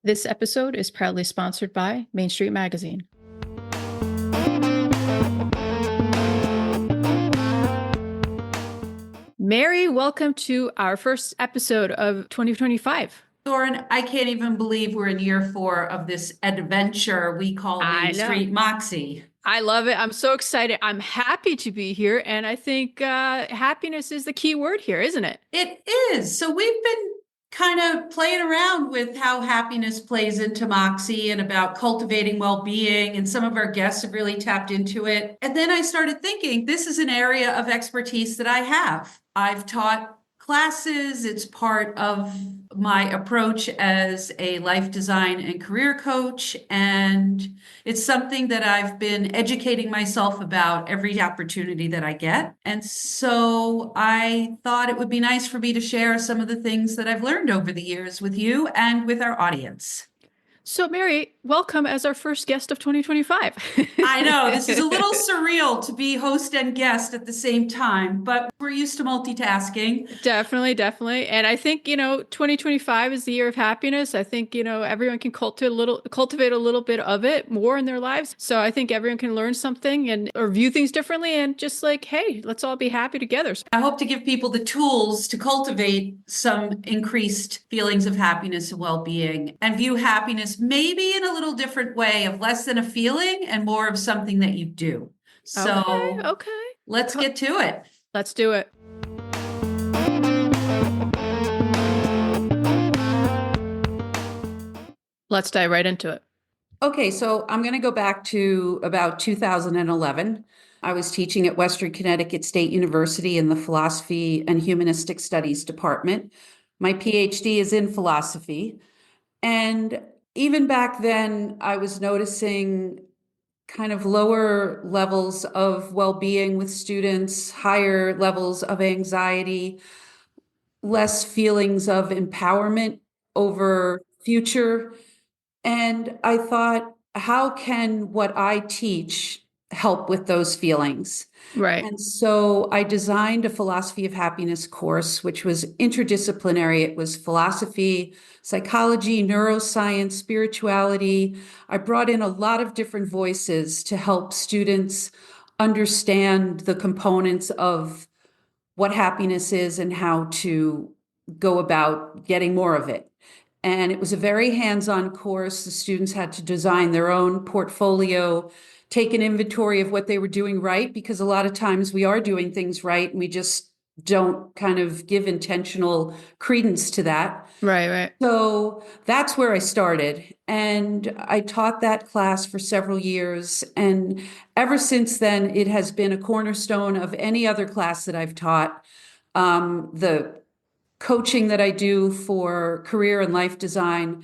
This episode is proudly sponsored by Main Street Magazine. Mary, welcome to our first episode of 2025. Lauren, I can't even believe we're in year 4 of this adventure we call Main Street Moxie. I love it. I'm so excited. I'm happy to be here. And I think happiness is the key word here, isn't it? It is. So we've been kind of playing around with how happiness plays into Moxie and about cultivating well-being. And some of our guests have really tapped into it. And then I started thinking, this is an area of expertise that I have. I've taught classes. It's part of my approach as a life design and career coach. And it's something that I've been educating myself about every opportunity that I get. And so I thought it would be nice for me to share some of the things that I've learned over the years with you and with our audience. So, Mary, welcome as our first guest of 2025. I know, this is a little surreal to be host and guest at the same time, but we're used to multitasking. Definitely, definitely. And I think, 2025 is the year of happiness. I think, everyone can cultivate a little bit of it more in their lives. So I think everyone can learn something or view things differently and just like, hey, let's all be happy together. I hope to give people the tools to cultivate some increased feelings of happiness and well-being and view happiness maybe in a little different way of less than a feeling and more of something that you do. So okay. Let's get to it. Let's do it. Let's dive right into it. Okay, so I'm going to go back to about 2011. I was teaching at Western Connecticut State University in the Philosophy and Humanistic Studies department. My PhD is in philosophy. And even back then, I was noticing kind of lower levels of well-being with students, higher levels of anxiety, less feelings of empowerment over future. And I thought, how can what I teach help with those feelings? Right. And so I designed a philosophy of happiness course, which was interdisciplinary. It was philosophy, psychology, neuroscience, spirituality. I brought in a lot of different voices to help students understand the components of what happiness is and how to go about getting more of it. And it was a very hands-on course. The students had to design their own portfolio, take an inventory of what they were doing right, because a lot of times we are doing things right and we just don't kind of give intentional credence to that. Right. So that's where I started. And I taught that class for several years. And ever since then, it has been a cornerstone of any other class that I've taught. The coaching that I do for career and life design.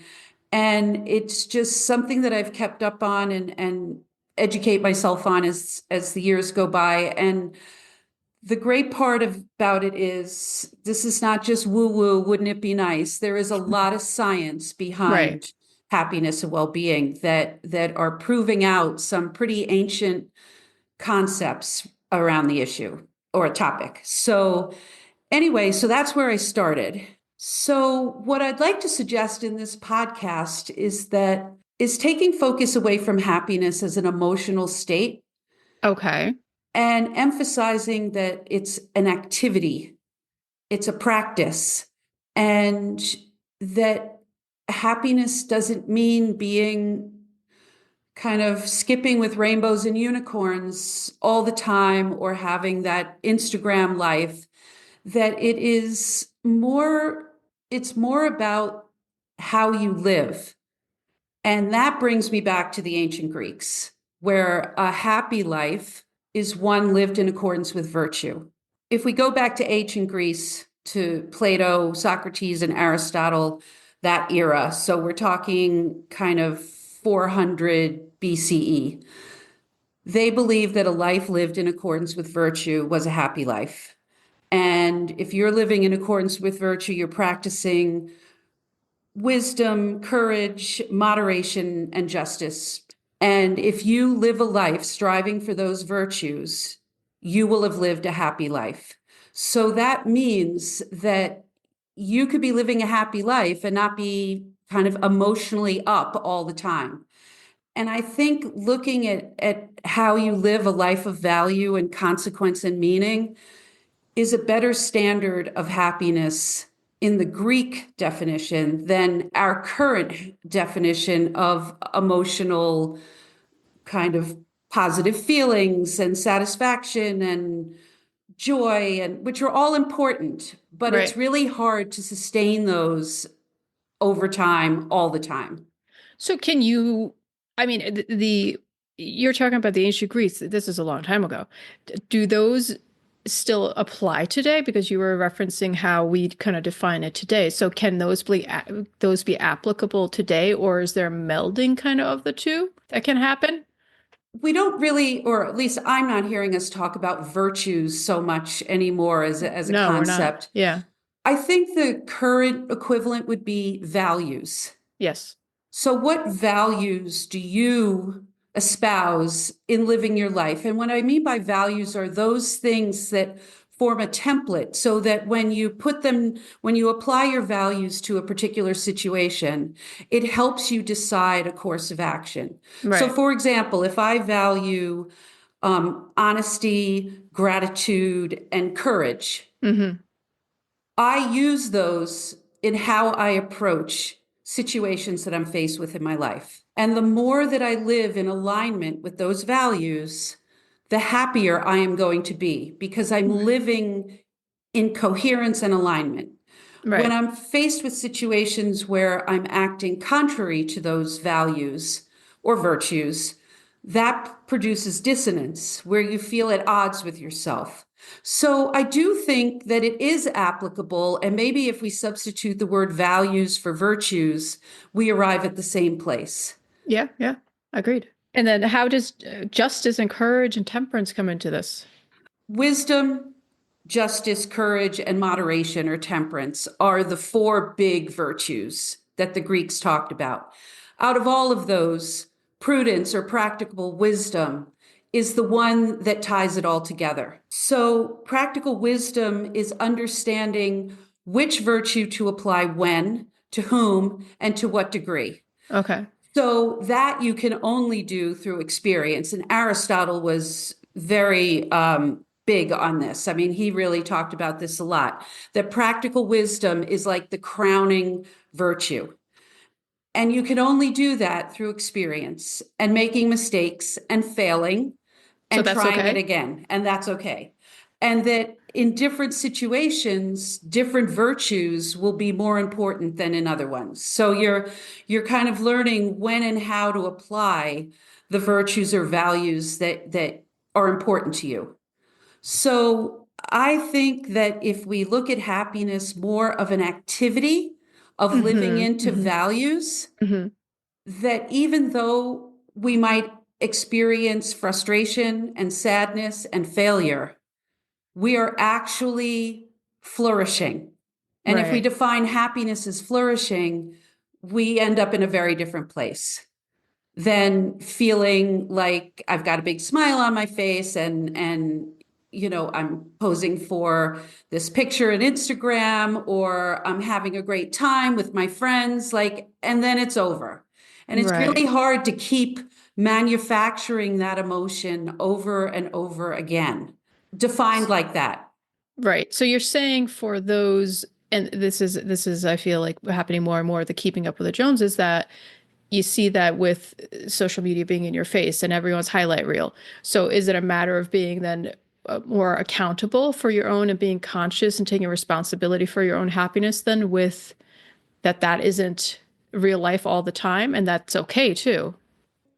And it's just something that I've kept up on and educate myself on as the years go by. And the great part about it is this is not just woo-woo, wouldn't it be nice? There is a lot of science behind happiness and well-being that are proving out some pretty ancient concepts around the issue or a topic. So anyway, so that's where I started. So what I'd like to suggest in this podcast is taking focus away from happiness as an emotional state. Okay. And emphasizing that it's an activity, it's a practice, and that happiness doesn't mean being kind of skipping with rainbows and unicorns all the time or having that Instagram life. That it's more about how you live. And that brings me back to the ancient Greeks, where a happy life is one lived in accordance with virtue. If we go back to ancient Greece, to Plato, Socrates, and Aristotle, that era, so we're talking kind of 400 BCE, they believed that a life lived in accordance with virtue was a happy life. And if you're living in accordance with virtue, you're practicing wisdom, courage, moderation, and justice. And if you live a life striving for those virtues, you will have lived a happy life. So that means that you could be living a happy life and not be kind of emotionally up all the time. And I think looking at how you live a life of value and consequence and meaning is a better standard of happiness in the Greek definition than our current definition of emotional kind of positive feelings and satisfaction and joy, and which are all important, but it's Right. really hard to sustain those over time all the time. So can you, I mean, you're talking about the ancient Greece. This is a long time ago. Do those still apply today? Because you were referencing how we kind of define it today. So can those be applicable today, or is there a melding kind of the two that can happen? We don't really, or at least I'm not hearing us talk about virtues so much anymore as a No, we're not. concept. Yeah. I think the current equivalent would be values. Yes. So, what values do you espouse in living your life? And what I mean by values are those things that form a template so that when you apply your values to a particular situation, it helps you decide a course of action. So, Right. for example, if I value honesty, gratitude, and courage, Hmm. I use those in how I approach situations that I'm faced with in my life. And the more that I live in alignment with those values, the happier I am going to be because I'm Right. living in coherence and alignment. When Right. I'm faced with situations where I'm acting contrary to those values or virtues, that produces dissonance where you feel at odds with yourself. So I do think that it is applicable. And maybe if we substitute the word values for virtues, we arrive at the same place. Yeah. Yeah. Agreed. And then how does justice and courage and temperance come into this? Wisdom, justice, courage, and moderation or temperance are the four big virtues that the Greeks talked about. Out of all of those, prudence or practical wisdom is the one that ties it all together. So, practical wisdom is understanding which virtue to apply when, to whom, and to what degree. Okay. So that you can only do through experience. And Aristotle was very big on this. I mean, he really talked about this a lot, that practical wisdom is like the crowning virtue. And you can only do that through experience and making mistakes and failing So and that's trying it okay. again. And that's okay. And that in different situations, different virtues will be more important than in other ones. So you're kind of learning when and how to apply the virtues or values that are important to you. So I think that if we look at happiness more of an activity of living Hmm. into Hmm. values, Hmm. that even though we might experience frustration and sadness and failure, we are actually flourishing. And if we Right. define happiness as flourishing, we end up in a very different place than feeling like I've got a big smile on my face and I'm posing for this picture in Instagram or I'm having a great time with my friends like and then it's over. And it's Right. really hard to keep manufacturing that emotion over and over again, defined like that. Right. So you're saying for those, and this is I feel like happening more and more, the keeping up with the Joneses, that you see that with social media being in your face and everyone's highlight reel. So is it a matter of being then more accountable for your own and being conscious and taking responsibility for your own happiness then with that isn't real life all the time and that's okay too.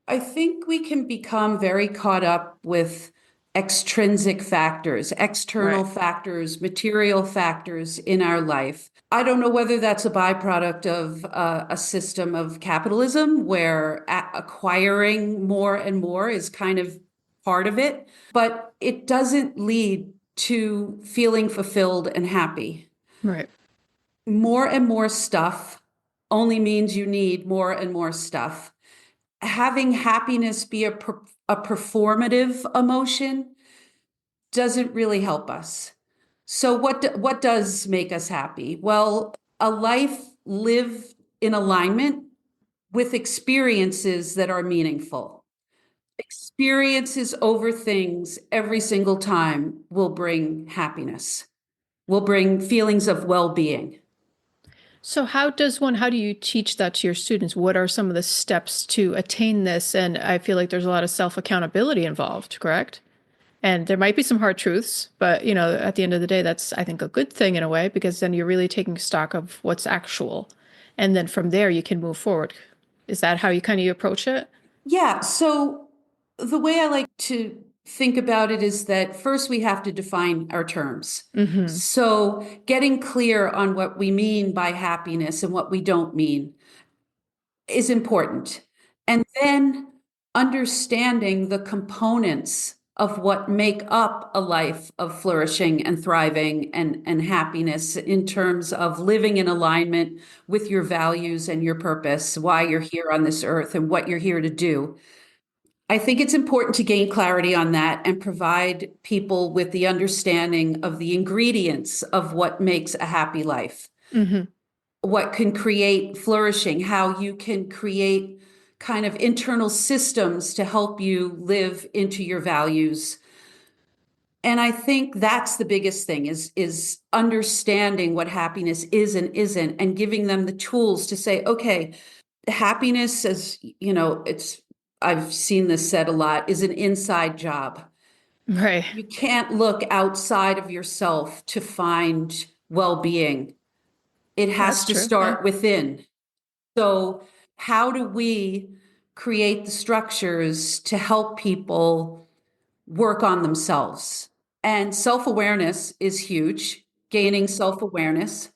I think we can become very caught up with extrinsic factors, external Right. factors, material factors in our life. I don't know whether that's a byproduct of a system of capitalism where acquiring more and more is kind of part of it, but it doesn't lead to feeling fulfilled and happy. Right. More and more stuff only means you need more and more stuff. Having happiness be a performative emotion doesn't really help us. So what does make us happy? Well, a life lived in alignment with experiences that are meaningful. Experiences over things every single time will bring happiness, will bring feelings of well-being. So how do you teach that to your students? What are some of the steps to attain this? And I feel like there's a lot of self-accountability involved, correct? And there might be some hard truths, but at the end of the day, that's, I think, a good thing in a way, because then you're really taking stock of what's actual. And then from there you can move forward. Is that how you kind of approach it? Yeah, so the way I like to think about it is that first we have to define our terms. Mm-hmm. So getting clear on what we mean by happiness and what we don't mean is important. And then understanding the components of what make up a life of flourishing and thriving and happiness in terms of living in alignment with your values and your purpose, why you're here on this earth and what you're here to do. I think it's important to gain clarity on that and provide people with the understanding of the ingredients of what makes a happy life, Mm-hmm. what can create flourishing, how you can create kind of internal systems to help you live into your values. And I think that's the biggest thing is understanding what happiness is and isn't, and giving them the tools to say, okay, happiness, as you know, it's, I've seen this said a lot, is an inside job. Right. You can't look outside of yourself to find well-being. It has That's to true. Yeah. start within. So how do we create the structures to help people work on themselves? And self-awareness is huge, gaining self-awareness,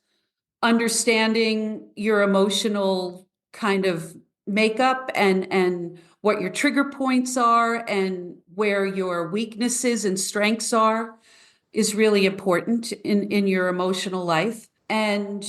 understanding your emotional kind of makeup and what your trigger points are and where your weaknesses and strengths are is really important in your emotional life. And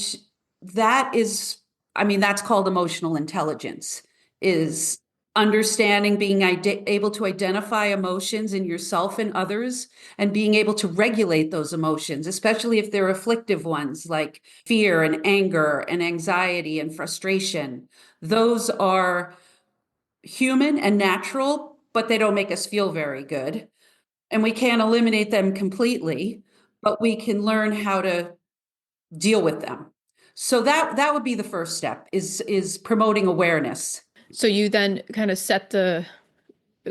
that is, I mean, that's called emotional intelligence, is understanding, being able to identify emotions in yourself and others, and being able to regulate those emotions, especially if they're afflictive ones like fear and anger and anxiety and frustration. Those are human and natural, but they don't make us feel very good. And we can't eliminate them completely, but we can learn how to deal with them. So that would be the first step, is promoting awareness. So you then kind of set the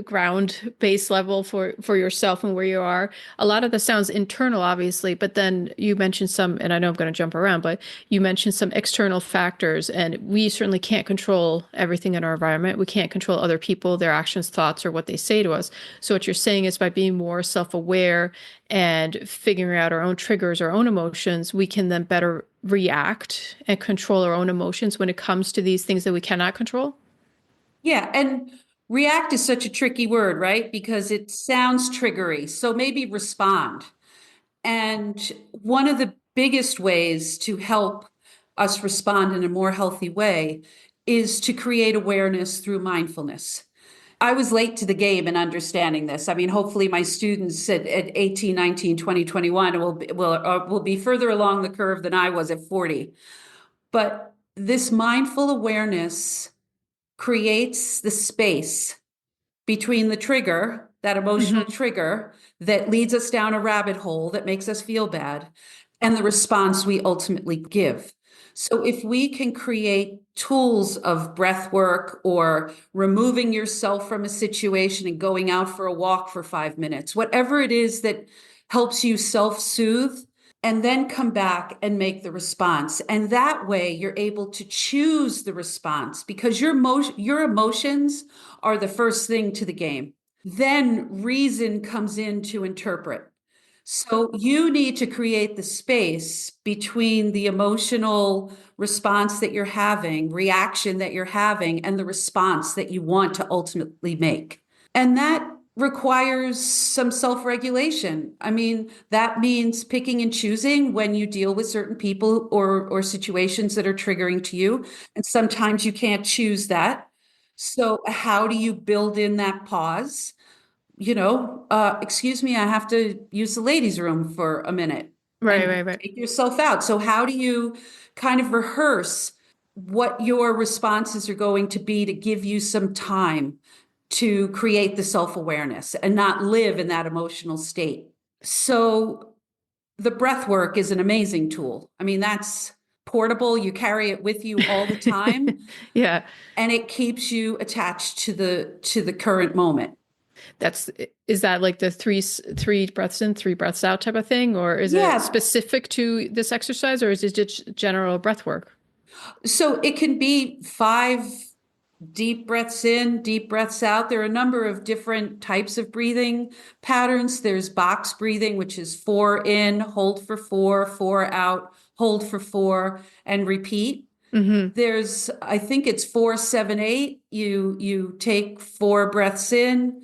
ground base level for yourself and where you are. A lot of the sounds internal, obviously, but then you mentioned some, and I know I'm going to jump around, but you mentioned some external factors, and we certainly can't control everything in our environment. We can't control other people, their actions, thoughts, or what they say to us. So what you're saying is by being more self-aware and figuring out our own triggers, our own emotions, we can then better react and control our own emotions when it comes to these things that we cannot control. Yeah, and react is such a tricky word, right? Because it sounds triggery. So maybe respond. And one of the biggest ways to help us respond in a more healthy way is to create awareness through mindfulness. I was late to the game in understanding this. I mean, hopefully my students at 18, 19, 20, 21 will be further along the curve than I was at 40. But this mindful awareness creates the space between the trigger, that emotional Mm-hmm. trigger that leads us down a rabbit hole that makes us feel bad, and the response we ultimately give. So if we can create tools of breath work or removing yourself from a situation and going out for a walk for 5 minutes, whatever it is that helps you self-soothe, and then come back and make the response. And that way you're able to choose the response, because your emotions are the first thing to the game. Then reason comes in to interpret. So you need to create the space between the emotional response that you're having, reaction that you're having, and the response that you want to ultimately make. And that requires some self-regulation. I mean, that means picking and choosing when you deal with certain people or situations that are triggering to you. And sometimes you can't choose that. So how do you build in that pause? Excuse me, I have to use the ladies' room for a minute, Right, and right, right. take yourself out. So how do you kind of rehearse what your responses are going to be to give you some time to create the self-awareness and not live in that emotional state. So the breath work is an amazing tool. I mean, that's portable. You carry it with you all the time, Yeah. and it keeps you attached to the current moment. That's is that like the three breaths in, three breaths out type of thing, or is it Yeah. specific to this exercise, or is it just general breath work? So it can be 5 deep breaths in, deep breaths out. There are a number of different types of breathing patterns. There's box breathing, which is 4 in, hold for 4, 4 out, hold for 4, and repeat. Mm-hmm. There's, I think it's 4, 7, 8. You take 4 breaths in,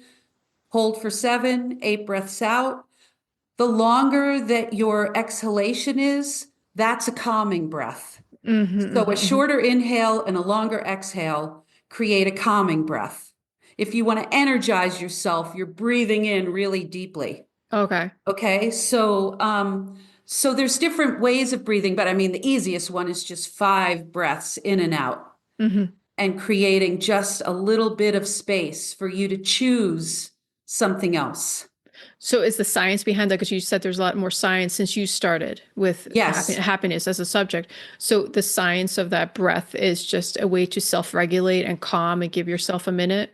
hold for 7, 8 breaths out. The longer that your exhalation is, that's a calming breath. Mm-hmm, So a mm-hmm, mm-hmm. shorter inhale and a longer exhale create a calming breath. If you want to energize yourself, you're breathing in really deeply. Okay. Okay, so there's different ways of breathing, but I mean the easiest one is just 5 breaths in and out, Mm-hmm. and creating just a little bit of space for you to choose something else. So is the science behind that? Because you said there's a lot more science since you started with Yes. happiness as a subject. So the science of that breath is just a way to self-regulate and calm and give yourself a minute.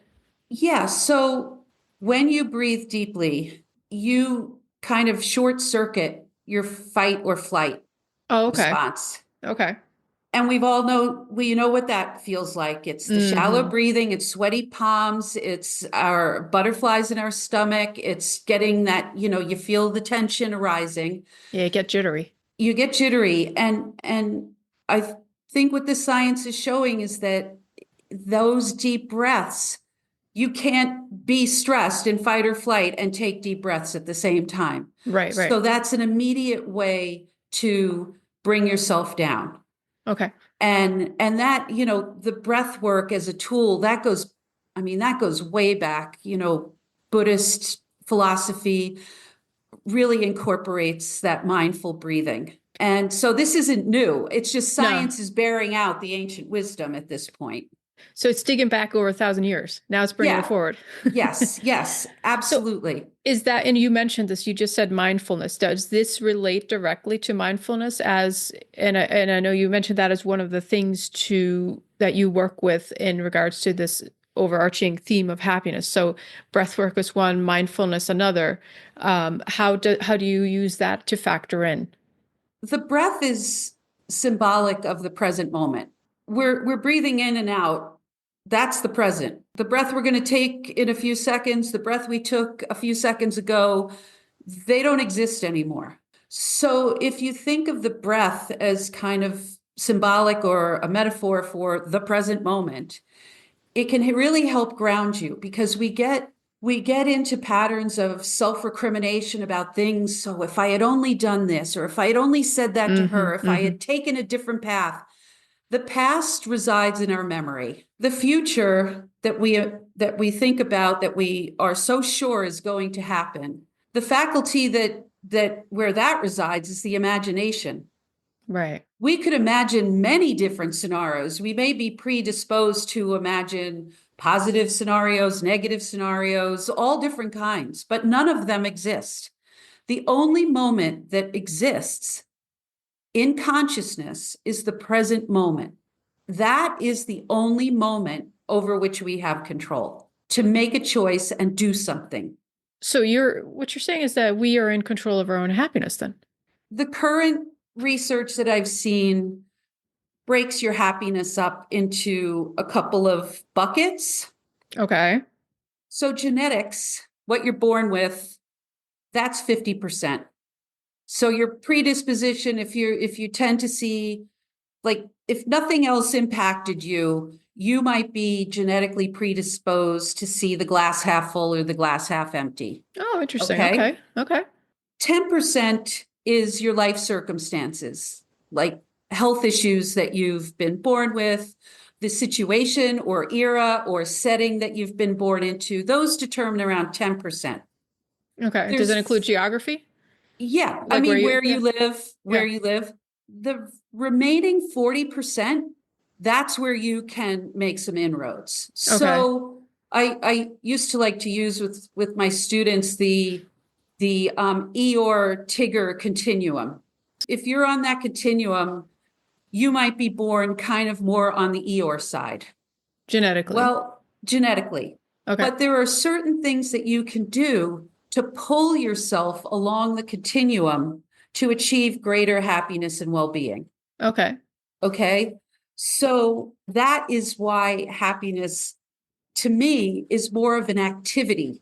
Yeah. So when you breathe deeply, you kind of short circuit your fight or flight Oh, okay. response. Okay. And we know what that feels like. It's the shallow Mm-hmm. breathing, it's sweaty palms, it's our butterflies in our stomach, it's getting that, you feel the tension arising. Yeah, get jittery. You get jittery. And I think what the science is showing is that those deep breaths, you can't be stressed in fight or flight and take deep breaths at the same time. Right, right. So that's an immediate way to bring yourself down. Okay. And that, the breath work as a tool, that goes way back. Buddhist philosophy really incorporates that mindful breathing. And so this isn't new. It's just No. science is bearing out the ancient wisdom at this point. So it's digging back over 1,000 years. Now it's bringing it Yeah. forward. Yes. Yes. So Absolutely. is that, and you mentioned this, you just said mindfulness. Does this relate directly to mindfulness and I know you mentioned that as one of the things that you work with in regards to this overarching theme of happiness. So breath work is one, mindfulness another. How do you use that to factor in? The breath is symbolic of the present moment. We're breathing in and out. That's the present. The breath we're going to take in a few seconds, the breath we took a few seconds ago, they don't exist anymore. So if you think of the breath as kind of symbolic or a metaphor for the present moment, it can really help ground you, because we get into patterns of self-recrimination about things. So if I had only done this, or if I had only said that to Mm-hmm, her, if I mm-hmm. had taken a different path. The past resides in our memory. The future that we think about, that we are so sure is going to happen, the faculty that where that resides is the imagination. Right. We could imagine many different scenarios. We may be predisposed to imagine positive scenarios, negative scenarios, all different kinds, but none of them exist. The only moment that exists in consciousness is the present moment. That is the only moment over which we have control to make a choice and do something. So what you're saying is that we are in control of our own happiness then. The current research that I've seen breaks your happiness up into a couple of buckets. Okay. So genetics, what you're born with, that's 50%. So your predisposition, if you tend to see, like, if nothing else impacted you, you might be genetically predisposed to see the glass half full or the glass half empty. Oh, interesting. Okay. Okay. Okay. 10% is your life circumstances, like health issues that you've been born with, the situation or era or setting that you've been born into. Those determine around 10%. Okay. Does it include There's, geography? yeah, I Like where mean, you, where yeah, you live, where yeah. you live. The remaining 40%, that's where you can make some inroads. Okay. So I used to like to use with my students the Eeyore Tigger continuum. If you're on that continuum, you might be born kind of more on the Eeyore side. Genetically. Well, genetically. Okay. But there are certain things that you can do to pull yourself along the continuum to achieve greater happiness and well-being. Okay. Okay. So that is why happiness to me is more of an activity.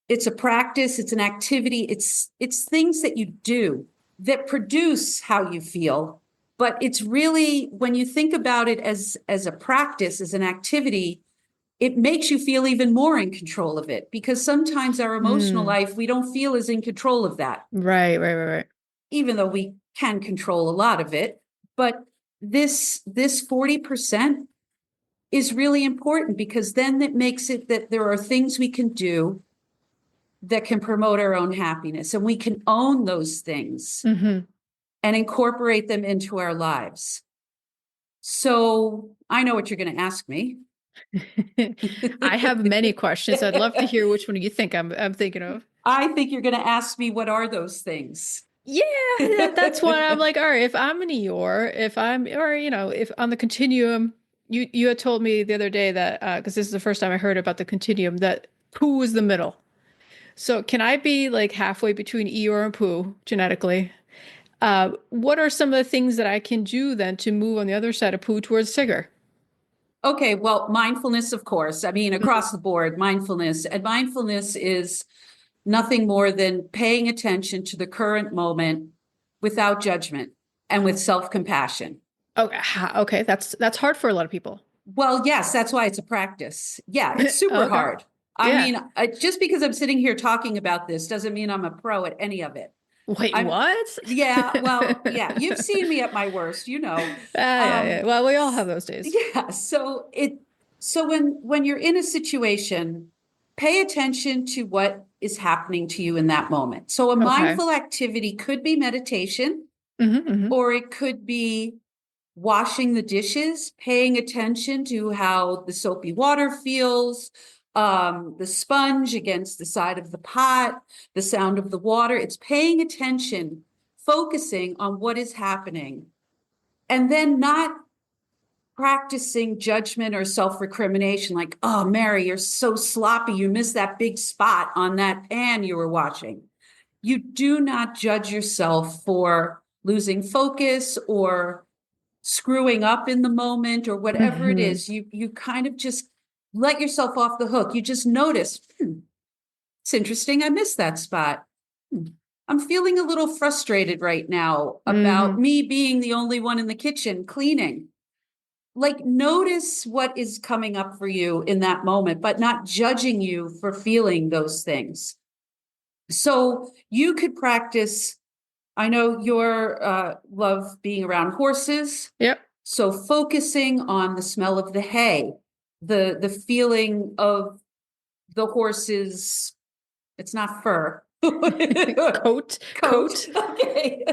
It's a practice, it's an activity, it's things that you do that produce how you feel. But it's really, when you think about it as a practice, as an activity, it makes you feel even more in control of it, because sometimes our emotional Mm. life, we don't feel as in control of that, Right, right, right, right. even though we can control a lot of it. But this 40% is really important, because then it makes it that there are things we can do that can promote our own happiness, and we can own those things Hmm. and incorporate them into our lives. So I know what you're going to ask me. I have many questions. I'd love to hear which one you think I'm thinking of. I think you're going to ask me, what are those things? Yeah, that's what I'm like. All right, if I'm an Eeyore, if I'm, or if on the continuum, you had told me the other day that because this is the first time I heard about the continuum, that poo is the middle. So can I be like halfway between Eeyore and poo genetically? What are some of the things that I can do then to move on the other side of poo towards Tigger? Okay, well, mindfulness, of course. I mean, across the board, mindfulness. And mindfulness is nothing more than paying attention to the current moment without judgment and with self-compassion. Okay, okay, that's hard for a lot of people. Well, yes, that's why it's a practice. Yeah, it's super Okay, hard. I yeah. mean, just because I'm sitting here talking about this doesn't mean I'm a pro at any of it. Wait, I'm, what? yeah, well, yeah, you've seen me at my worst, you know. Yeah, yeah. Um, Well, we all have those days. yeah, so when you're in a situation, pay attention to what is happening to you in that moment. So a Okay. mindful activity could be meditation, Hmm. or it could be washing the dishes, paying attention to how the soapy water feels, the sponge against the side of the pot, the sound of the water. It's paying attention, focusing on what is happening, and then not practicing judgment or self-recrimination, like, oh, Mary, you're so sloppy, you missed that big spot on that pan you were washing. You do not judge yourself for losing focus or screwing up in the moment or whatever it Hmm. is. You kind of just let yourself off the hook. You just notice, it's interesting, I missed that spot. I'm feeling a little frustrated right now about Hmm. me being the only one in the kitchen cleaning. Like, notice what is coming up for you in that moment, but not judging you for feeling those things. So you could practice. I know your love being around horses. Yep. So focusing on the smell of the hay, the feeling of the horse's, it's not fur. Coat, Coat. coat. Okay.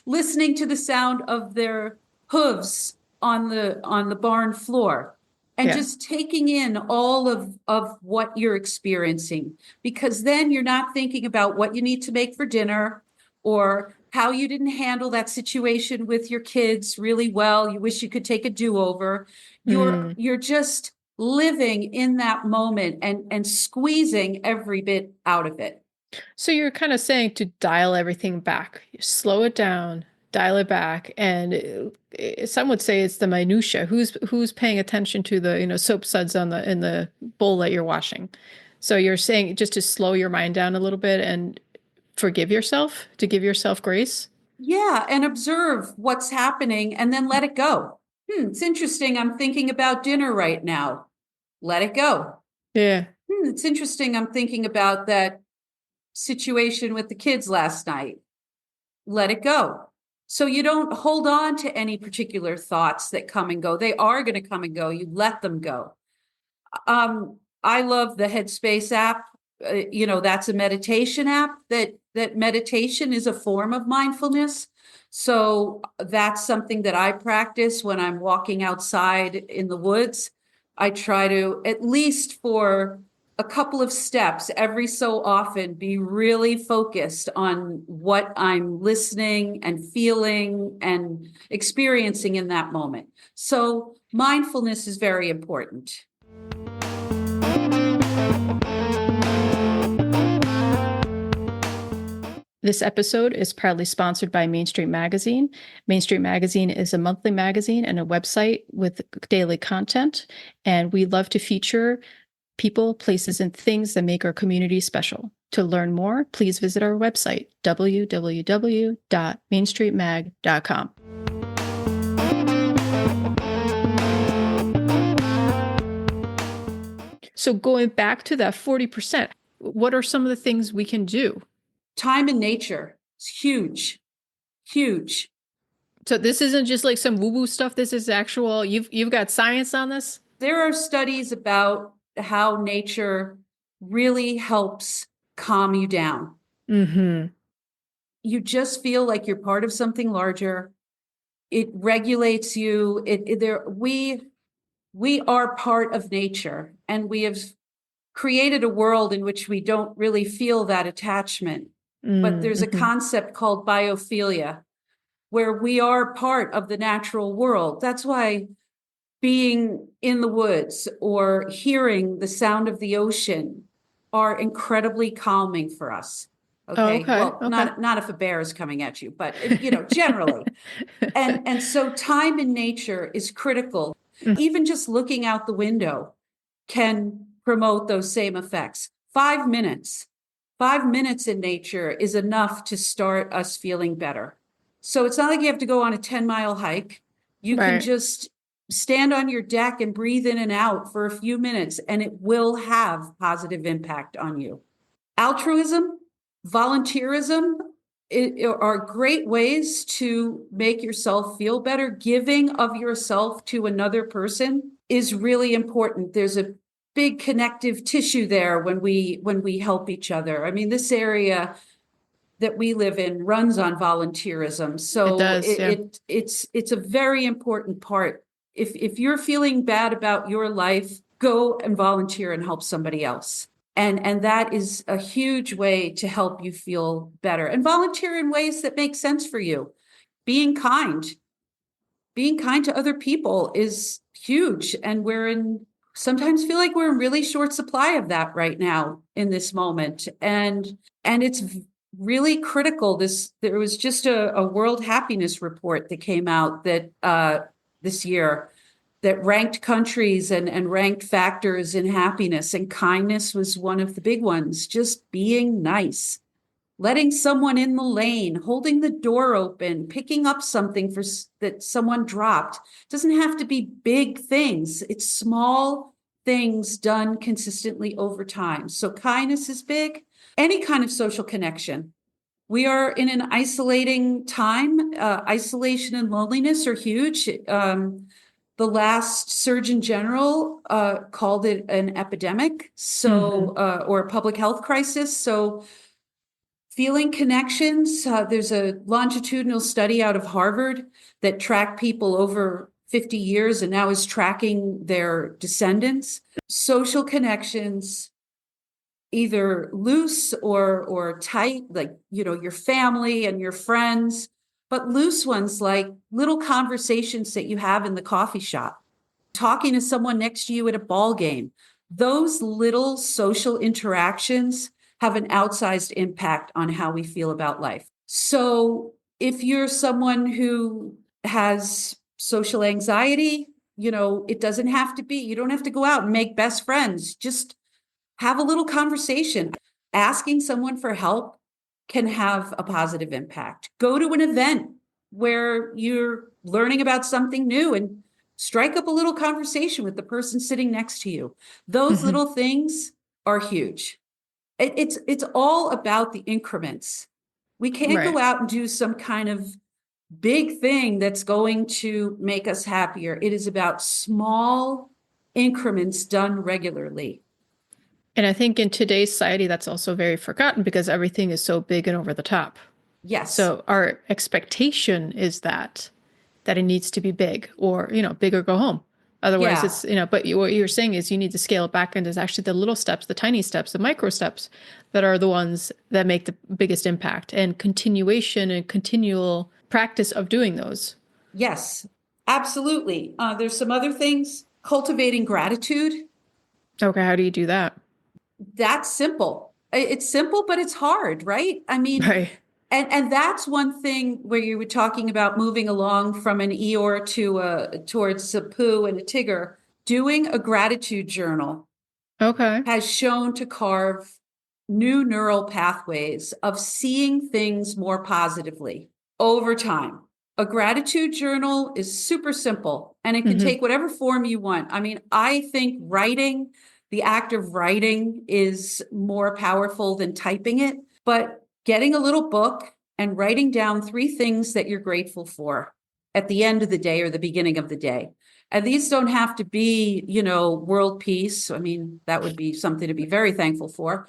Listening to the sound of their hooves on the barn floor, and Yeah. just taking in all of what you're experiencing, because then you're not thinking about what you need to make for dinner, or how you didn't handle that situation with your kids really well. You wish you could take a do-over. Mm. You're just living in that moment and squeezing every bit out of it. So you're kind of saying to dial everything back, slow it down, dial it back, and some would say it's the minutia. Who's paying attention to the soap suds on the in the bowl that you're washing? So you're saying just to slow your mind down a little bit and forgive yourself, to give yourself grace. Yeah, and observe what's happening and then let it go. It's interesting. I'm thinking about dinner right now. Let it go. Yeah. It's interesting. I'm thinking about that situation with the kids last night. Let it go. So you don't hold on to any particular thoughts that come and go. They are going to come and go. You let them go. I love the Headspace app. That's a meditation app that that meditation is a form of mindfulness. So that's something that I practice when I'm walking outside in the woods. I try to, at least for a couple of steps every so often, be really focused on what I'm listening and feeling and experiencing in that moment. So mindfulness is very important. This episode is proudly sponsored by Main Street Magazine. Main Street Magazine is a monthly magazine and a website with daily content, and we love to feature people, places, and things that make our community special. To learn more, please visit our website, www.mainstreetmag.com. So going back to that 40%, what are some of the things we can do? Time in nature is huge, huge. So this isn't just like some woo-woo stuff. This is actual, you've got science on this? There are studies about how nature really helps calm you down. Mm-hmm. You just feel like you're part of something larger. It regulates you. We are part of nature, and we have created a world in which we don't really feel that attachment. But there's a concept called biophilia, where we are part of the natural world. That's why being in the woods or hearing the sound of the ocean are incredibly calming for us. Okay. Oh, okay. Well, Okay. not if a bear is coming at you, but generally. And so time in nature is critical. Even just looking out the window can promote those same effects. 5 minutes in nature is enough to start us feeling better. So it's not like you have to go on a 10-mile hike. You can Right. just stand on your deck and breathe in and out for a few minutes, and it will have positive impact on you. Altruism, volunteerism are great ways to make yourself feel better. Giving of yourself to another person is really important. There's a big connective tissue there when we help each other. I mean, this area that we live in runs on volunteerism. So It does, yeah. it's a very important part. If you're feeling bad about your life, go and volunteer and help somebody else. And that is a huge way to help you feel better. And volunteer in ways that make sense for you. Being kind to other people is huge. And sometimes feel like we're in really short supply of that right now in this moment. And it's really critical. There was just a World Happiness Report that came out that this year that ranked countries and ranked factors in happiness, and kindness was one of the big ones. Just being nice, letting someone in the lane, holding the door open, picking up something that someone dropped. It doesn't have to be big things. It's small things done consistently over time. So kindness is big. Any kind of social connection. We are in an isolating time. Isolation and loneliness are huge. The last Surgeon General called it an epidemic, or a public health crisis. So feeling connections. There's a longitudinal study out of Harvard that tracked people over 50 years and now is tracking their descendants. Social connections, either loose or tight, like, your family and your friends, but loose ones like little conversations that you have in the coffee shop, talking to someone next to you at a ball game. Those little social interactions have an outsized impact on how we feel about life. So if you're someone who has social anxiety, it doesn't have to be, you don't have to go out and make best friends. Just have a little conversation. Asking someone for help can have a positive impact. Go to an event where you're learning about something new and strike up a little conversation with the person sitting next to you. Those little things are huge. It's all about the increments. We can't go out and do some kind of big thing that's going to make us happier. It is about small increments done regularly. And I think in today's society, that's also very forgotten because everything is so big and over the top. Yes. So our expectation is that it needs to be big or, big or go home. Otherwise Yeah. it's, but what you're saying is you need to scale it back and there's actually the little steps, the tiny steps, the micro steps that are the ones that make the biggest impact and continuation and continual practice of doing those. Yes. Absolutely. There's some other things. Cultivating gratitude. Okay, how do you do that? That's simple. It's simple, but it's hard, right? I mean, Right. and that's one thing where you were talking about moving along from an Eeyore towards a Pooh and a Tigger. Doing a gratitude journal Okay. has shown to carve new neural pathways of seeing things more positively over time. A gratitude journal is super simple and it can Hmm. take whatever form you want. I mean, I think writing, the act of writing is more powerful than typing it, but getting a little book and writing down 3 things that you're grateful for at the end of the day or the beginning of the day. And these don't have to be, world peace. I mean, that would be something to be very thankful for.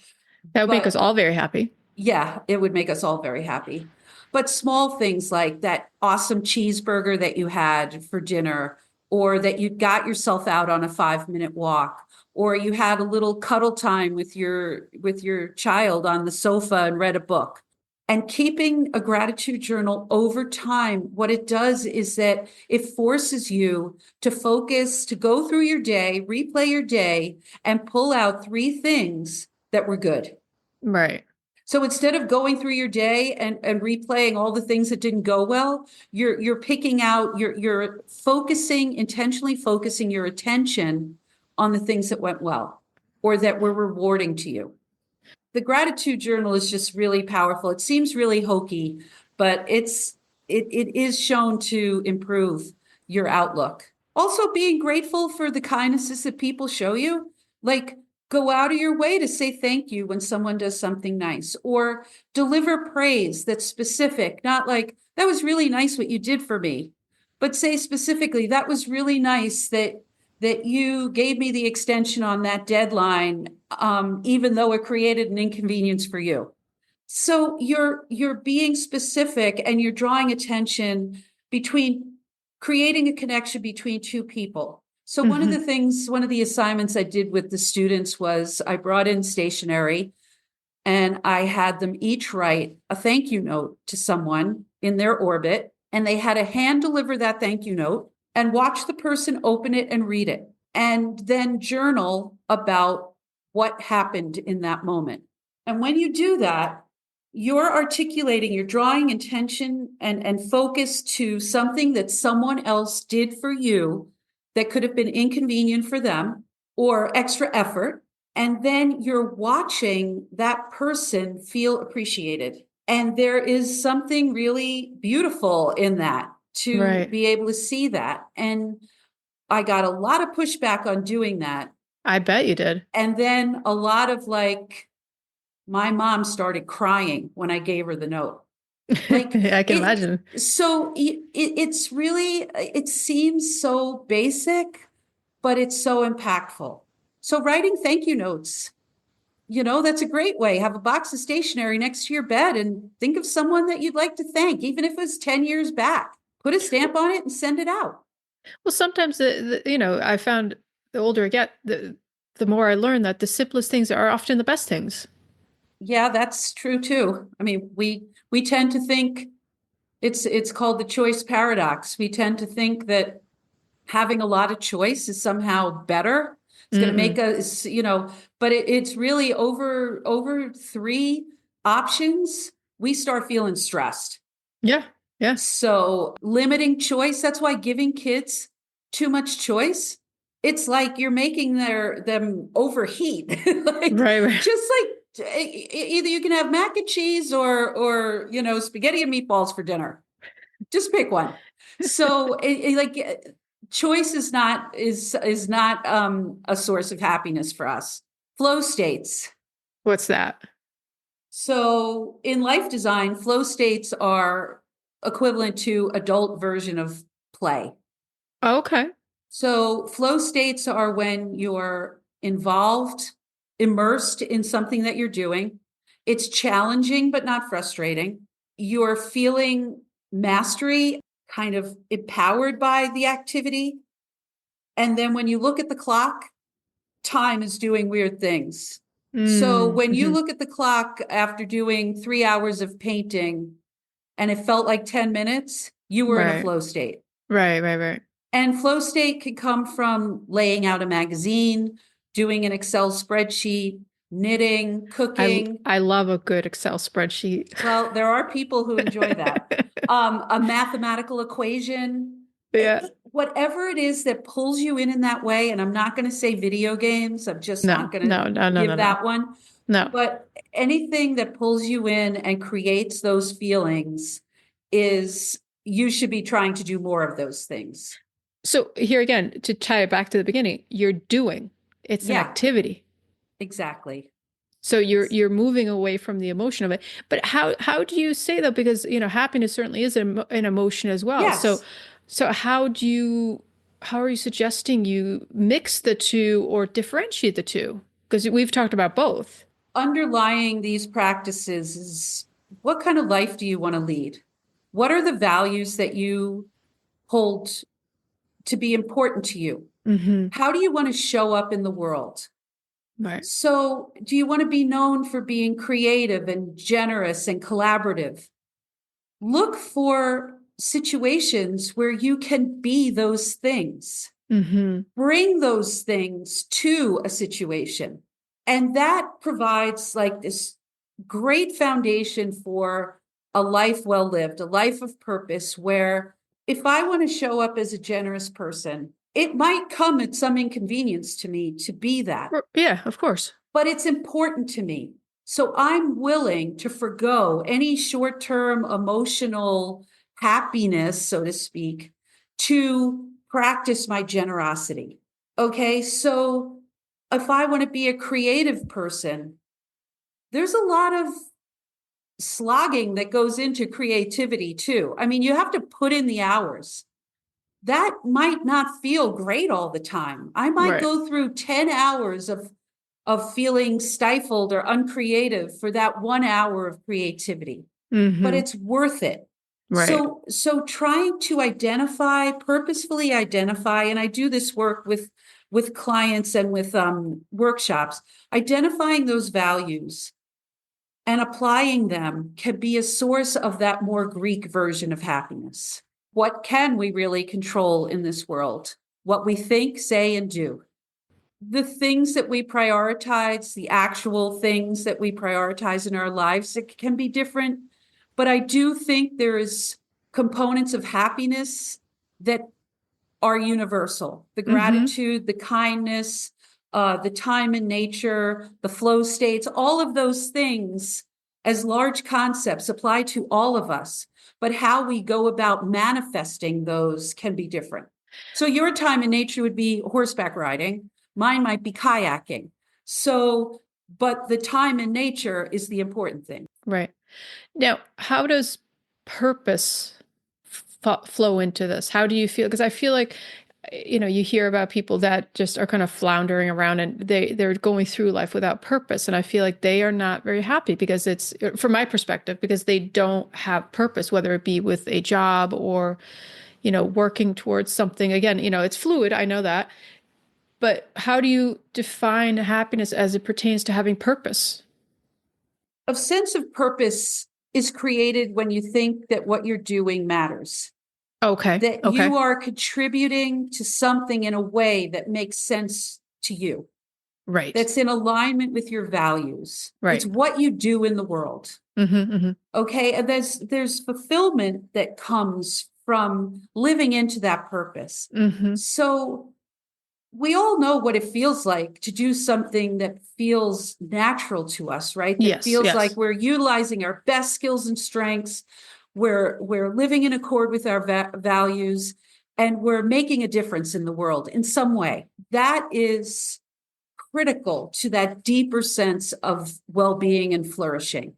That would make us But all very happy. yeah, it would make us all very happy. But small things like that awesome cheeseburger that you had for dinner, or that you got yourself out on a 5-minute walk, or you had a little cuddle time with your child on the sofa and read a book. And keeping a gratitude journal over time, what it does is that it forces you to focus, to go through your day, replay your day, and pull out 3 things that were good. Right. So instead of going through your day and replaying all the things that didn't go well, you're picking out, you're focusing, intentionally focusing your attention on the things that went well or that were rewarding to you. The gratitude journal is just really powerful. It seems really hokey, but it is shown to improve your outlook. Also, being grateful for the kindnesses that people show you, like go out of your way to say thank you when someone does something nice, or deliver praise that's specific, not like that was really nice what you did for me, but say specifically that was really nice that you gave me the extension on that deadline, even though it created an inconvenience for you. So you're being specific and you're drawing attention between creating a connection between 2 people. So Hmm. one of the assignments I did with the students was I brought in stationery and I had them each write a thank you note to someone in their orbit, and they had to hand deliver that thank you note and watch the person open it and read it, and then journal about what happened in that moment. And when you do that, you're articulating, you're drawing attention and focus to something that someone else did for you that could have been inconvenient for them or extra effort, and then you're watching that person feel appreciated. And there is something really beautiful in that, to Right. be able to see that. And I got a lot of pushback on doing that. I bet you did. And then a lot of like, my mom started crying when I gave her the note. Like I can it, imagine. so it's really, it seems so basic, but it's so impactful. So writing thank you notes, that's a great way. Have a box of stationery next to your bed and think of someone that you'd like to thank, even if it's 10 years back. Put a stamp on it and send it out. Well, sometimes I found the older I get, the more I learn that the simplest things are often the best things. Yeah, that's true too. I mean, we tend to think it's called the choice paradox. We tend to think that having a lot of choice is somehow better. It's going to make Mm-mm. us, but it's really over 3 options, we start feeling stressed. Yeah. Yeah. So limiting choice, that's why giving kids too much choice, it's like you're making them overheat. Like Right. Right. just like either you can have mac and cheese or spaghetti and meatballs for dinner. Just pick one. So choice is not a source of happiness for us. Flow states. What's that? So in life design, flow states are equivalent to adult version of play. Oh, okay. So flow states are when you're involved immersed in something that you're doing. It's challenging, but not frustrating. You're feeling mastery, kind of empowered by the activity. And then when you look at the clock, time is doing weird things. So when you look at the clock after doing 3 hours of painting and it felt like 10 minutes, you were in a Right. flow state. Right. And flow state could come from laying out a magazine, doing an Excel spreadsheet, knitting, cooking. I love a good Excel spreadsheet. Well, there are people who enjoy that. A mathematical equation, Yeah. whatever it is that pulls you in that way. And I'm not going to say video games. I'm just not going to give that one. No. But anything that pulls you in and creates those feelings is, you should be trying to do more of those things. So here again, to tie it back to the beginning, you're doing. It's an Yeah, activity. exactly. So you're moving away from the emotion of it. But how do you say though? Because happiness certainly is an emotion as well. Yes. So how are you suggesting you mix the two or differentiate the two? Because we've talked about both. Underlying these practices is, what kind of life do you want to lead? What are the values that you hold to be important to you? How do you want to show up in the world? Right. So, do you want to be known for being creative and generous and collaborative? Look for situations where you can be those things. Bring those things to a situation. And that provides like this great foundation for a life well lived, a life of purpose, where if I want to show up as a generous person, it might come at some inconvenience to me to be that. Yeah, of course. But it's important to me. So I'm willing to forgo any short-term emotional happiness, so to speak, to practice my generosity. Okay, so if I want to be a creative person, there's a lot of slogging that goes into creativity too. I mean, you have to put in the hours. That might not feel great all the time. I might go through 10 hours of feeling stifled or uncreative for that 1 hour of creativity, but it's worth it. Right. So trying to purposefully identify, and I do this work with clients and with workshops, identifying those values and applying them can be a source of that more Greek version of happiness. What can we really control in this world? What we think, say, and do. The things that we prioritize, the actual things that we prioritize in our lives, it can be different. But I do think there is components of happiness that are universal. The gratitude, the kindness, the time in nature, the flow states, all of those things as large concepts apply to all of us. But how we go about manifesting those can be different. So your time in nature would be horseback riding. Mine might be kayaking. So, but the time in nature is the important thing. Right. Now, how does purpose flow into this? How do you feel? Because I feel like, you hear about people that just are kind of floundering around and they're going through life without purpose. And I feel like they are not very happy because it's, from my perspective, because they don't have purpose, whether it be with a job or, working towards something. Again, it's fluid. I know that. But how do you define happiness as it pertains to having purpose? A sense of purpose is created when you think that what you're doing matters. Okay. That you are contributing to something in a way that makes sense to you. Right. That's in alignment with your values. Right. It's what you do in the world. Okay. And there's fulfillment that comes from living into that purpose. So we all know what it feels like to do something that feels natural to us, right? That feels like we're utilizing our best skills and strengths. We're living in accord with our values, and we're making a difference in the world in some way. That is critical to that deeper sense of well-being and flourishing.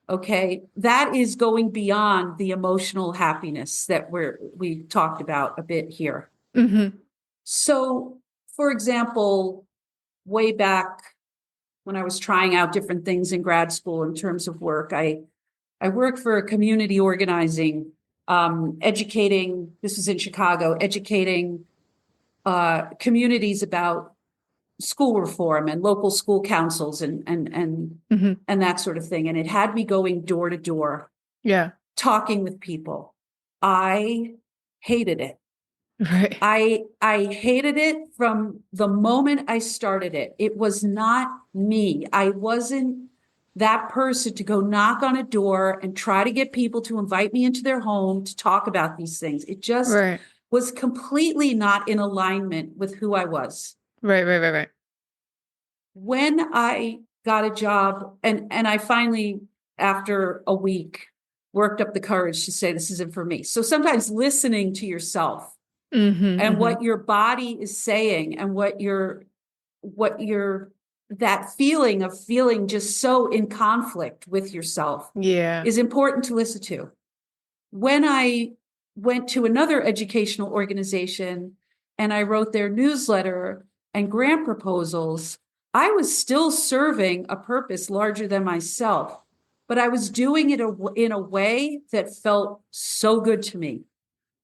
Okay, that is going beyond the emotional happiness that we talked about a bit here. So, for example, way back when I was trying out different things in grad school in terms of work. I worked for a community organizing, educating, this was in Chicago, educating communities about school reform and local school councils and that sort of thing. And it had me going door to door, Yeah. talking with people. I hated it. Right. I hated it from the moment I started it. It was not me. I wasn't that person to go knock on a door and try to get people to invite me into their home to talk about these things. It just Right. was completely not in alignment with who I was. Right. Right. Right. Right. When I got a job and I finally, after a week, worked up the courage to say, this isn't for me. So sometimes listening to yourself and what your body is saying and what your that feeling of feeling just so in conflict with yourself Yeah. is important to listen to. When I went to another educational organization and I wrote their newsletter and grant proposals, I was still serving a purpose larger than myself, but I was doing it in a way that felt so good to me.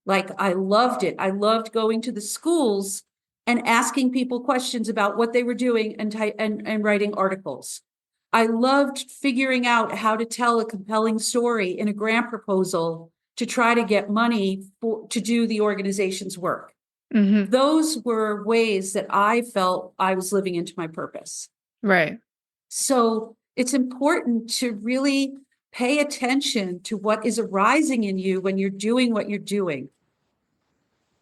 Like I loved it. I loved going to the schools and asking people questions about what they were doing and writing articles. I loved figuring out how to tell a compelling story in a grant proposal to try to get money to do the organization's work. Those were ways that I felt I was living into my purpose. Right. So it's important to really pay attention to what is arising in you when you're doing what you're doing.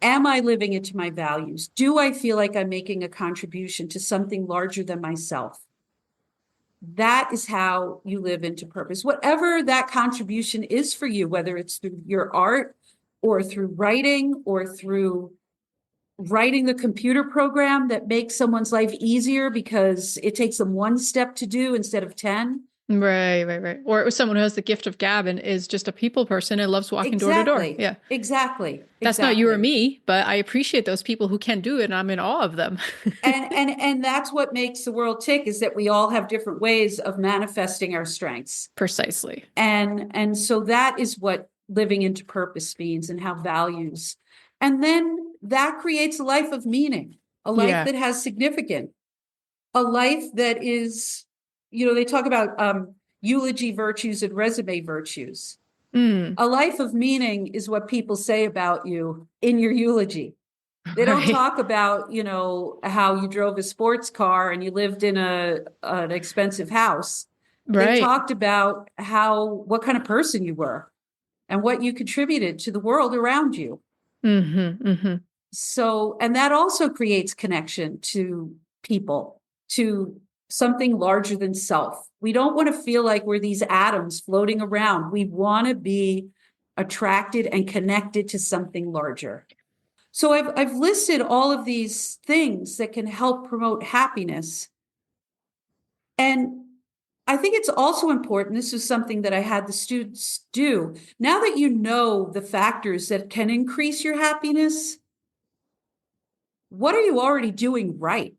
Am I living into my values? Do I feel like I'm making a contribution to something larger than myself? That is how you live into purpose. Whatever that contribution is for you, whether it's through your art or through writing or through writing the computer program that makes someone's life easier because it takes them one step to do instead of 10. Right, right, right. Or it was someone who has the gift of gab and is just a people person and loves walking door to door. Exactly. Yeah. Exactly. That's not you or Exactly. me, but I appreciate those people who can do it and I'm in awe of them. And that's what makes the world tick, is that we all have different ways of manifesting our strengths. Precisely. And so that is what living into purpose means, and how values. And then that creates a life of meaning, a life Yeah. that has significance, a life that is, they talk about eulogy virtues and resume virtues. A life of meaning is what people say about you in your eulogy. They don't Right. talk about, how you drove a sports car and you lived in an expensive house. They Right. talked about what kind of person you were and what you contributed to the world around you. So, and that also creates connection to people, to something larger than self. We don't want to feel like we're these atoms floating around. We want to be attracted and connected to something larger. So I've listed all of these things that can help promote happiness. And I think it's also important, this is something that I had the students do. Now that you know the factors that can increase your happiness, what are you already doing right?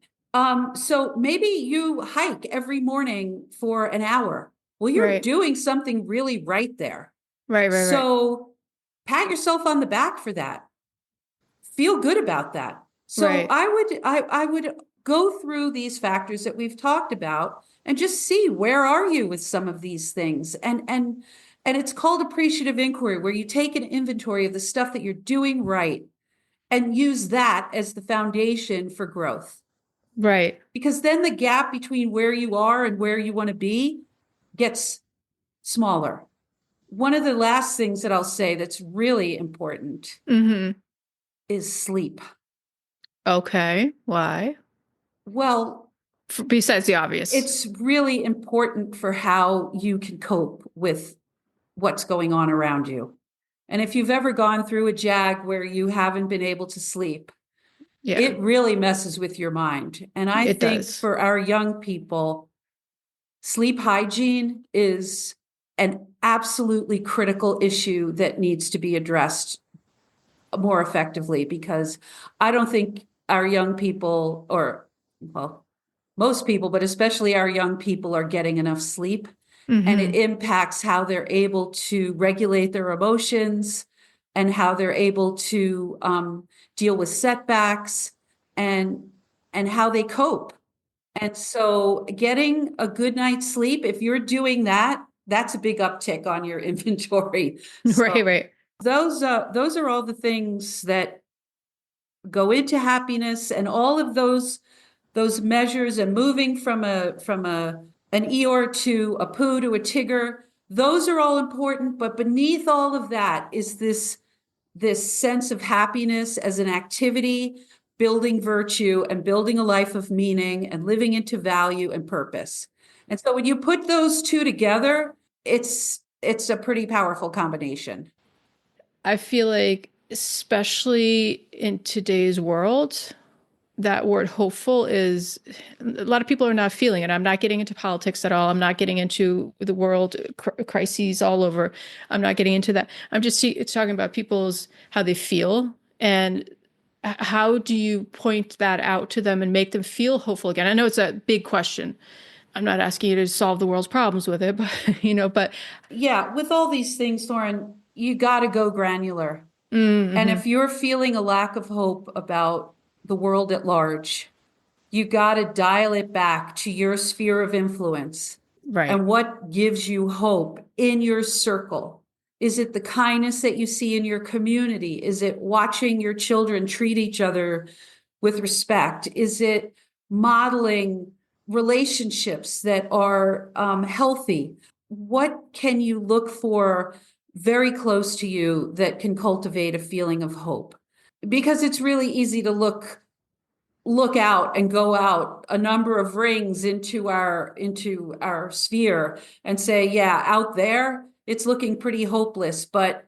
So maybe you hike every morning for an hour. Well, you're Right. doing something really right there. Right. Right. Right. So pat yourself on the back for that. Feel good about that. So Right. I would go through these factors that we've talked about and just see, where are you with some of these things? And it's called appreciative inquiry, where you take an inventory of the stuff that you're doing right and use that as the foundation for growth. Right. Because then the gap between where you are and where you want to be gets smaller. One of the last things that I'll say that's really important is sleep. Okay. Why? Well, Besides the obvious. it's really important for how you can cope with what's going on around you. And if you've ever gone through a jag where you haven't been able to sleep, Yeah. it really messes with your mind. And I It think does. for our young people, sleep hygiene is an absolutely critical issue that needs to be addressed more effectively, because I don't think our young people, or, well, most people, but especially our young people, are getting enough sleep. And it Hmm. impacts how they're able to regulate their emotions and how they're able to deal with setbacks and how they cope. And so getting a good night's sleep, if you're doing that, that's a big uptick on your inventory. Right, So right. those are all the things that go into happiness, and all of those measures, and moving from a an Eeyore to a Pooh to a Tigger, those are all important. But beneath all of that is this sense of happiness as an activity, building virtue and building a life of meaning and living into value and purpose. And so when you put those two together, it's a pretty powerful combination. I feel like, especially in today's world, that word hopeful is a lot of people are not feeling it. I'm not getting into politics at all. I'm not getting into the world crises all over. I'm not getting into that. I'm just it's talking about people's how they feel and how do you point that out to them and make them feel hopeful again? I know it's a big question. I'm not asking you to solve the world's problems with it, but but Yeah, with all these things, Thorin, you got to go granular. And mm-hmm. if you're feeling a lack of hope about the world at large, you got to dial it back to your sphere of influence Right. and what gives you hope in your circle. Is it the kindness that you see in your community? Is it watching your children treat each other with respect? Is it modeling relationships that are healthy? What can you look for very close to you that can cultivate a feeling of hope? Because it's really easy to look out and go out a number of rings into our sphere and say, yeah, out there it's looking pretty hopeless. But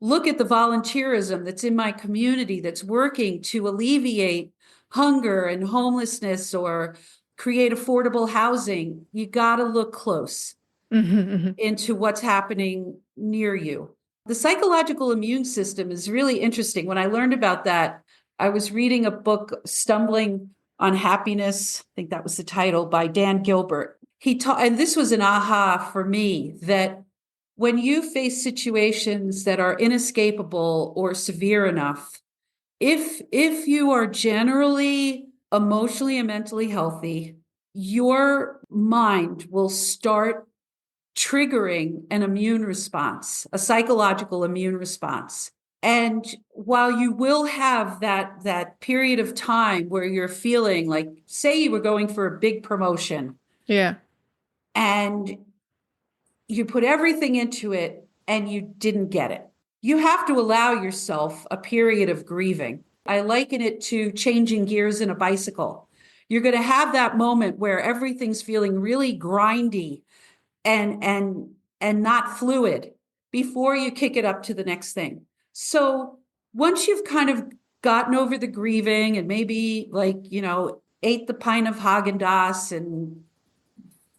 look at the volunteerism that's in my community that's working to alleviate hunger and homelessness or create affordable housing. You got to look close Mm-hmm. into what's happening near you. The psychological immune system is really interesting. When I learned about that, I was reading a book, Stumbling on Happiness. I think that was the title, by Dan Gilbert. He taught, and this was an aha for me, that when you face situations that are inescapable or severe enough, if you are generally emotionally and mentally healthy, your mind will start triggering an immune response, a psychological immune response. And while you will have that period of time where you're feeling like, say you were going for a big promotion Yeah. and you put everything into it and you didn't get it, you have to allow yourself a period of grieving. I liken it to changing gears in a bicycle. You're going to have that moment where everything's feeling really grindy and not fluid before you kick it up to the next thing. So once you've kind of gotten over the grieving and maybe, like, ate the pint of Haagen-Dazs and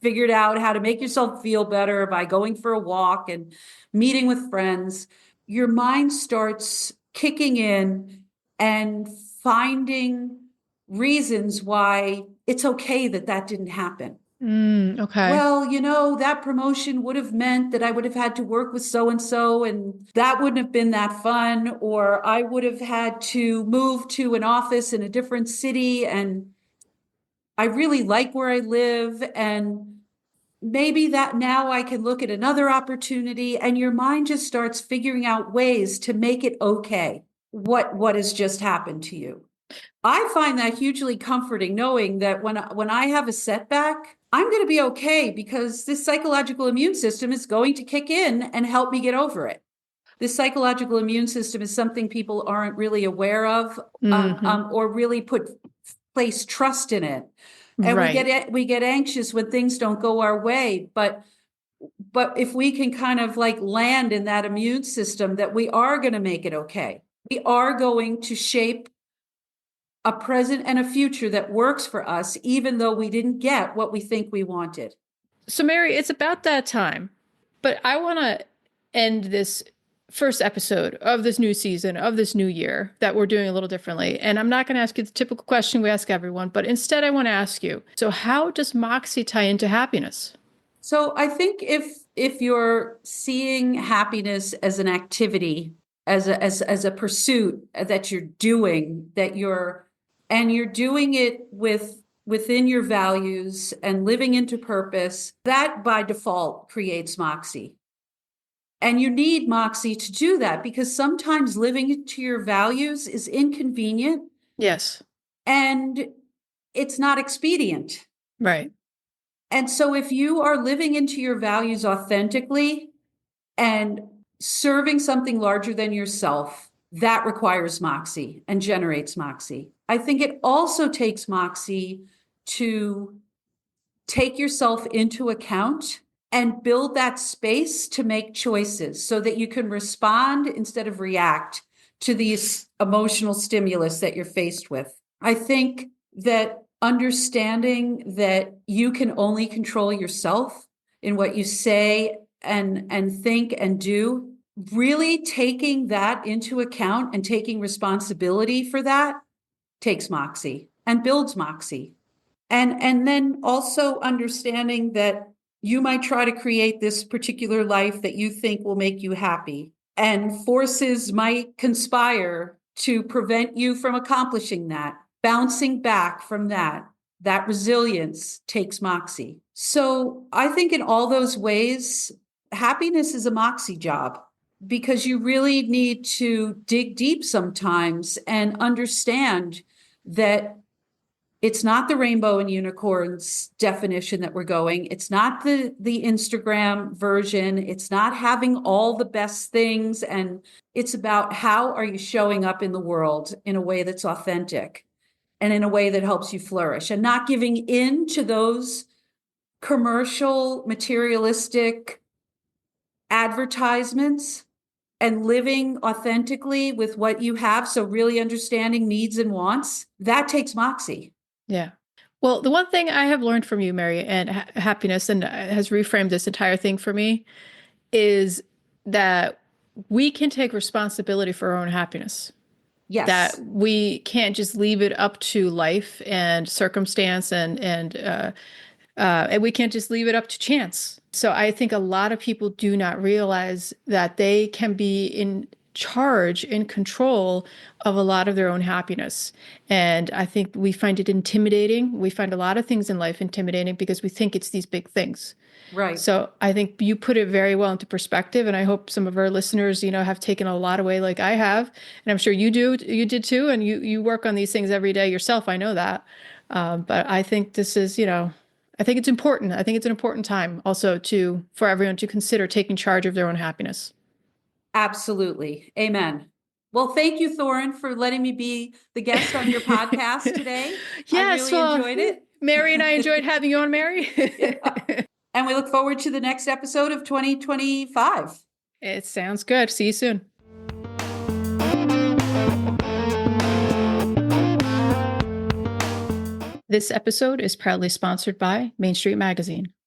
figured out how to make yourself feel better by going for a walk and meeting with friends, your mind starts kicking in and finding reasons why it's okay that that didn't happen. Okay. Well, that promotion would have meant that I would have had to work with so and so, and that wouldn't have been that fun. Or I would have had to move to an office in a different city, and I really like where I live. And maybe that now I can look at another opportunity, and your mind just starts figuring out ways to make it okay, what has just happened to you. I find that hugely comforting, knowing that when I have a setback, I'm going to be okay because this psychological immune system is going to kick in and help me get over it. This psychological immune system is something people aren't really aware of, Hmm. or really place trust in it. And Right. we get anxious when things don't go our way, but if we can kind of like land in that immune system, that we are going to make it okay. We are going to shape a present and a future that works for us, even though we didn't get what we think we wanted. So, Mary, it's about that time, but I want to end this first episode of this new season, of this new year, that we're doing a little differently. And I'm not going to ask you the typical question we ask everyone, but instead I want to ask you, so how does Moxie tie into happiness? So I think if you're seeing happiness as an activity, as a pursuit that you're doing, you're doing it within your values and living into purpose, that by default creates Moxie. And you need Moxie to do that because sometimes living into your values is inconvenient Yes. and it's not expedient. Right. And so if you are living into your values authentically and serving something larger than yourself, that requires Moxie and generates Moxie. I think it also takes Moxie to take yourself into account and build that space to make choices so that you can respond instead of react to these emotional stimulus that you're faced with. I think that understanding that you can only control yourself in what you say and think and do, really taking that into account and taking responsibility for that takes Moxie and builds Moxie. And then also understanding that you might try to create this particular life that you think will make you happy, and forces might conspire to prevent you from accomplishing that. Bouncing back from that resilience takes Moxie. So I think in all those ways, happiness is a Moxie job because you really need to dig deep sometimes and understand that it's not the rainbow and unicorns definition that we're going. It's not the Instagram version. It's not having all the best things. And it's about how are you showing up in the world in a way that's authentic and in a way that helps you flourish, and not giving in to those commercial, materialistic advertisements, and living authentically with what you have. So really understanding needs and wants, that takes Moxie. Yeah. Well, the one thing I have learned from you, Mary, and happiness, and has reframed this entire thing for me, is that we can take responsibility for our own happiness. Yes. That we can't just leave it up to life and circumstance, and we can't just leave it up to chance. So I think a lot of people do not realize that they can be in charge, in control of a lot of their own happiness. And I think we find it intimidating. We find a lot of things in life intimidating because we think it's these big things. Right. So I think you put it very well into perspective, and I hope some of our listeners, have taken a lot away like I have, and I'm sure you did too, and you work on these things every day yourself. I know that, but I think this is, I think it's important. I think it's an important time also for everyone to consider taking charge of their own happiness. Absolutely. Amen. Well, thank you, Thorin, for letting me be the guest on your podcast today. Yes, I really enjoyed it. Mary and I enjoyed having you on, Mary. Yeah. And we look forward to the next episode of 2025. It sounds good. See you soon. This episode is proudly sponsored by Main Street Magazine.